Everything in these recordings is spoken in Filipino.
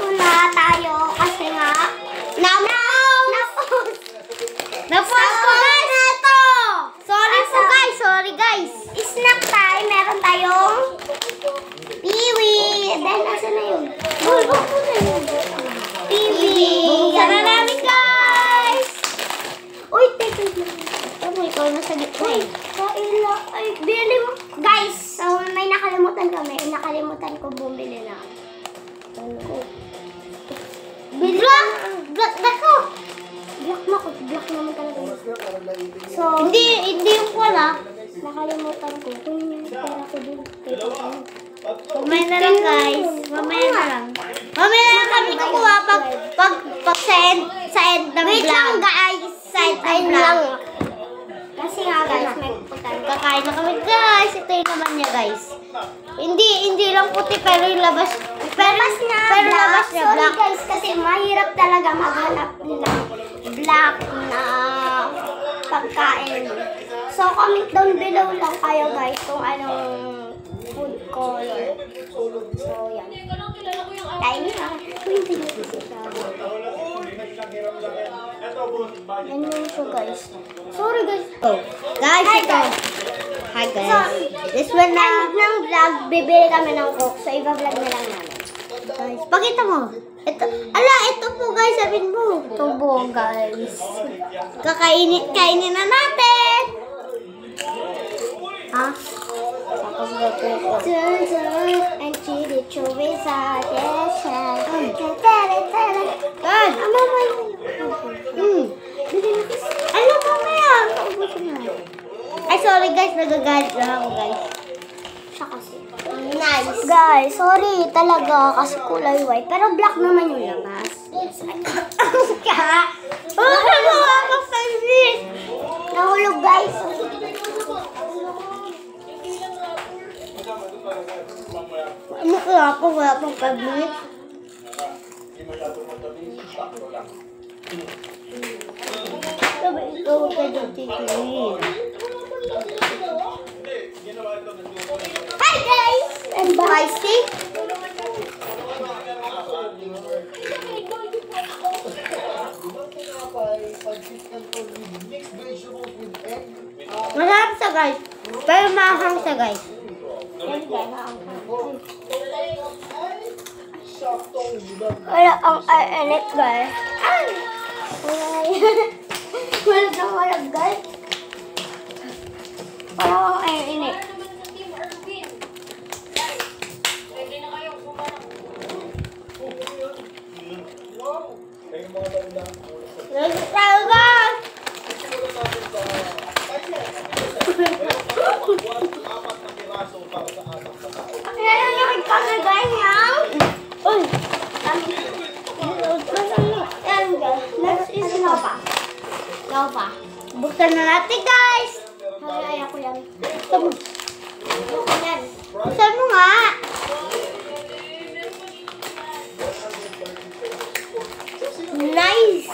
dito na tayo kasi nga na-post ko guys na ito. Sorry guys. Snack time. Meron tayong piwi. Then, nasa na yun? Bulbok ko na yun. Piwi. Buksan na namin guys. Uy, teka. Ikaw nasa gitna eh. Ay, bili mo. Guys, so may nakalimutan kami. Nakalimutan ko bumili na. Black ko. Black naman talaga. So, hindi yung wala. Nakalimutan ko. Kung yung pera ko din. Mamaya na lang guys. Mamaya na lang kami kukuha pag sa end ng vlog. Wait lang guys. Sa end lang. Kasi nga guys, may pupuntahan. Kakain na kami guys. Ito yung naman niya guys. Hindi lang puti pero yung labas. Pero labas niya black. Sorry guys, kasi mahirap talaga maghanap ng black na pagkain. So comment down below lang kayo guys kung anong food color. So yan. Kain na. Yan yung show guys. Sorry guys. Guys, ito. Hi guys. So, this one na ng vlog, bibili kami ng coke. So iba-vlog na lang namin. Guys, pakita mo. Ito po guys, sabihin mo. Ito po guys. Kainin na natin. Ha? And chili chili sa desha. God, alam mo kaya. Ay, sorry guys, nagagalit lang ako guys. Siya kasi. Nice. Guys, sorry talaga kasi kulay white. Pero black naman yung labas. Nahulog guys. Ano kaya ako? Wala pang 5 minutes. Ito ka dyan titigil. Hi guys! And spicy. Masarap siya guys. Pero mahang siya guys. Wala ang init guys. Wala guys. Wala ang init. Buksan na natin guys. Ay, ako yan. Buksan mo nga. Nice.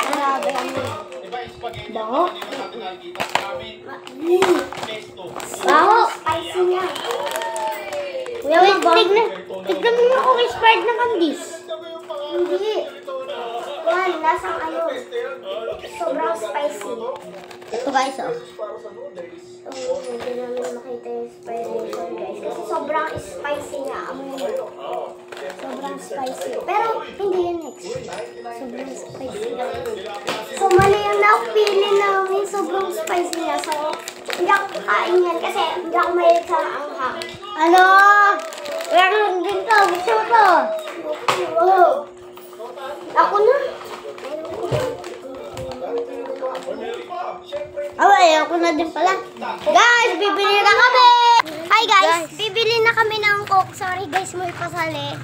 Grabe ang bango. Bango. Spicy niya. Wait, tignan mo nga kung expired na candies. Hindi. Yan, lasang ano. Sobrang spicy. Ito guys, oh. Hindi namin makita yung spiration guys. Kasi sobrang spicy nga. Sobrang spicy. Pero hindi yun next. Sobrang spicy na. So mali yung napili namin. Sobrang spicy na. So hindi ako kakain yan kasi hindi ako mahilig sa anghang. Ano? Meron din to. Gusto mo to? Ako na. Ako na din pala. Guys, bibili na kami. Hi guys, bibili na kami ng coke. Sorry guys, mo ipasali.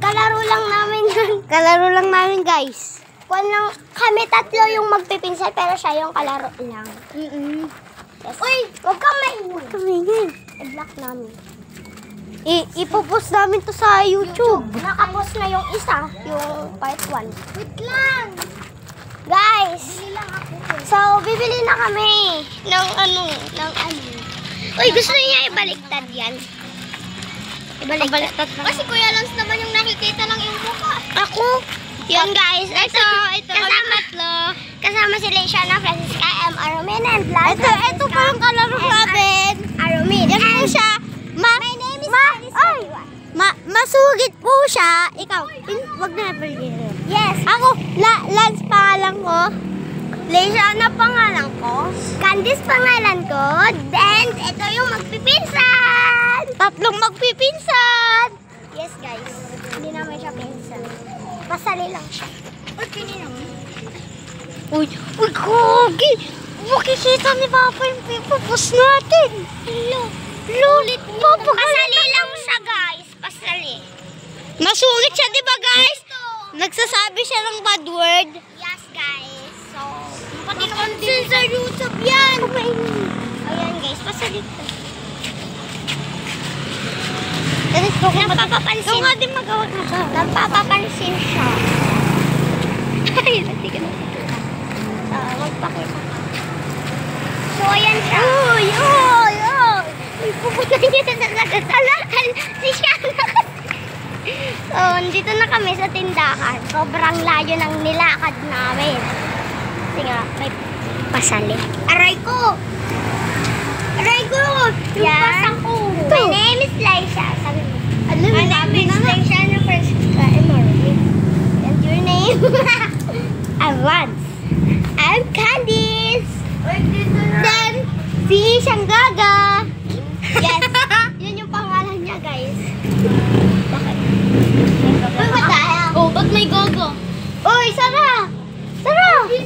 Kalaro lang namin yan. Kalaro lang namin guys. Kami tatlo yung magpipinsan pero siya yung kalaro lang. Yes. Uy, huwag kang maingay. I-block namin. Ipopost namin to sa YouTube. Nakapost na yung isa, yung part 1. Wait lang. Guys, so bibili na kami ng ano. Uy, gusto niya ibaliktad yan. Baliktad na. Kasi Kuya Lance naman yung nakikita lang yung mukha. Ako? Yan guys. Ito kasama si Leishana, Francisca, M. Aromin, and Blas. Ito pa yung kalaro natin. Aromin. Yan po siya. My name is masugid po siya. Ikaw, wag na napaligiran. Yes. Ako, Lance pangalan ko. Leishana pangalan ko. Candice pangalan ko. Then, ito yung magpipinsan. Tatlong magpipinsan. Yes guys. Hindi naman siya pinsan. Pasali lang siya. Uy, pinino mo? Uy, Gogi! Makikita ni Papa yung pipapos natin. Lulit mo. Pasali lang siya guys. Pasali. Masungit siya, di ba guys? Nagsasabi siya ng bad word. Yes guys. So, pati naman sa YouTube yan. Ayan guys, pasali. Napapapansin. Yung nga din magawa na siya. Napapapansin siya. Ay, hindi ka na. Magpakita. So, ayan siya. Uy! Pupunta niya sa nagkasalakan. Si Shana. So, dito na kami sa tindahan. Sobrang layo ng nilakad namin. Kasi nga, may pasali. Aray ko! Yung pasang ko. My name is Laisha. Sabi mo. My name is Laisha na Francisca Emery. And your name? I'm Lance. I'm Candice. Then, si Shanggaga. Yes. Yun yung pangalan niya, guys. Bakit? Uy, what the hell? Oh, ba't may gogo? Uy, Sarah! Bakit?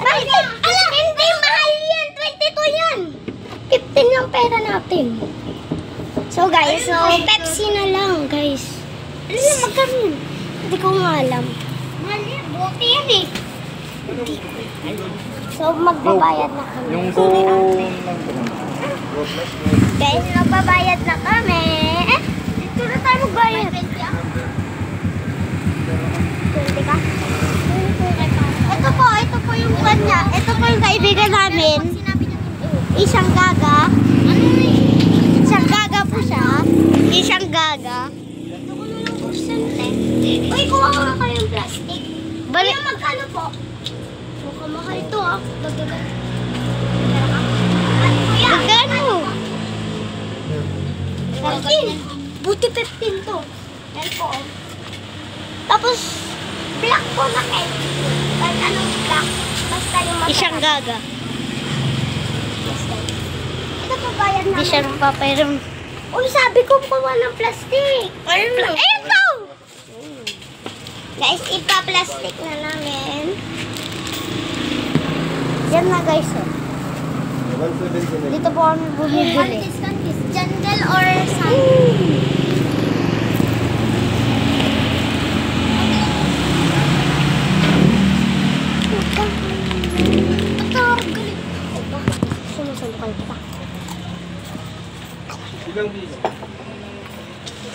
Alam, hindi mahal yan. 22 yan. 15 yung pera natin. So guys, Pepsi na lang guys. Alam mo, magkano yun? Hindi ko nga alam. Mahal yan, buti yan eh. Hindi ko alam. So magbabayad na kami. Yung go lang. Guys, magbabayad na kami. Dito na tayo magbayad. 20 ka? Ito po yung kanya. Ito po yung kaibigan namin. Isang gaga. Isang gaga po siya. Isang gaga. Ito ko na lang porsyente. Uy, kuha ka kayong plastic. Balik. Kaya magkano po? Mukhang mahal ito ah. Dagdagan. Magkano? 15. Buti 15 to. Yan po. Tapos, black po na cake. Kahit anong black. Basta yung masarap. Isang gaga. Ito po bayad namin. Hindi siya nagpapairam. Uy, sabi ko kuha ng plastic. Ayun to! Guys, ipa-plastic na namin. Yan na guys. Dito po kami bumibili. Jungle or something.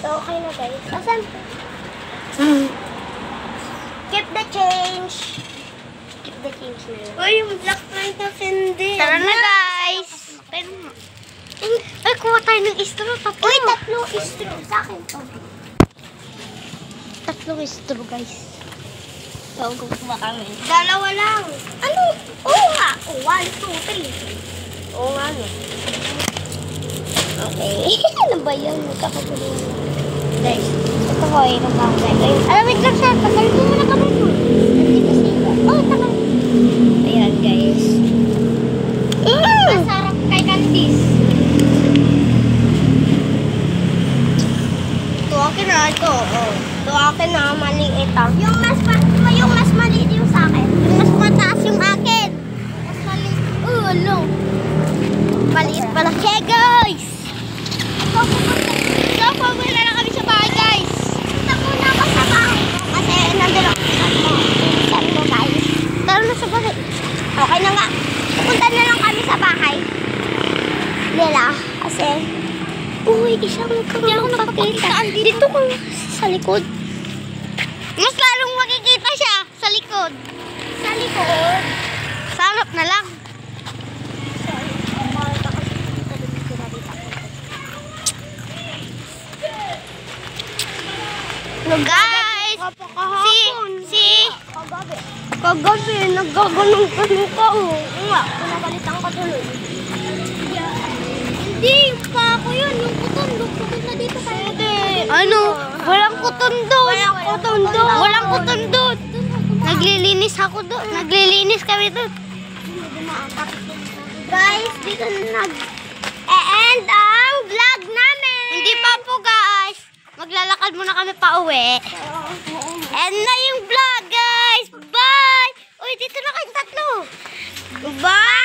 So, okay na guys. Asan? Keep the change. Keep the change na yun. Uy, yung black light na hindi. Tara na guys. Ay, kuha tayo ng istro. Uy, tatlong istro. Sa akin to. Tatlong istro guys. So, kukuha kami. Dalawa lang. Ano? Oo nga. 1, 2, 3. Oo nga no. Okay. Ano ba yun? Magkakagulo na. Guys, ito ko eh. Alam, wait lang siya. Tagal mo muna kami mo. Hindi kasi iba. Oh, tagal. Ayan, guys. Masarap kay Candice. Ito akin na. Ito akin na. Maliit ah. Yung mas maliit yung sa akin. Yung mas mataas yung akin. Mas maliit. Ano? Maliit pala. Okay, guys. So, pupunta na kami sa bahay, guys. Punta muna ako sa bahay. Kasi nandun ako sa mo, guys. Tara na sa bahay. Okay na nga. Pupunta na lang kami sa bahay nila. Kasi, uy, isang magpapakita. Dito ko sa likod. Mas lalong makikita siya sa likod. Sa likod? Sa harap na lang. Guys, kagabi, naggaganong-ganong ka, oh. Nga, pinagalitan ka tuloy. Hindi, yung pa ako yun, yung kuton na dito kayo. Ano? Walang kuton doon. Walang kuton doon. Naglilinis ako doon. Naglilinis kami doon. Guys, dito na nag-e-end ang vlog namin. Hindi pa po, guys. Maglalakad muna kami pa uwi. End na yung vlog, guys. Bye! Uy, dito na kayong tatlo. Bye!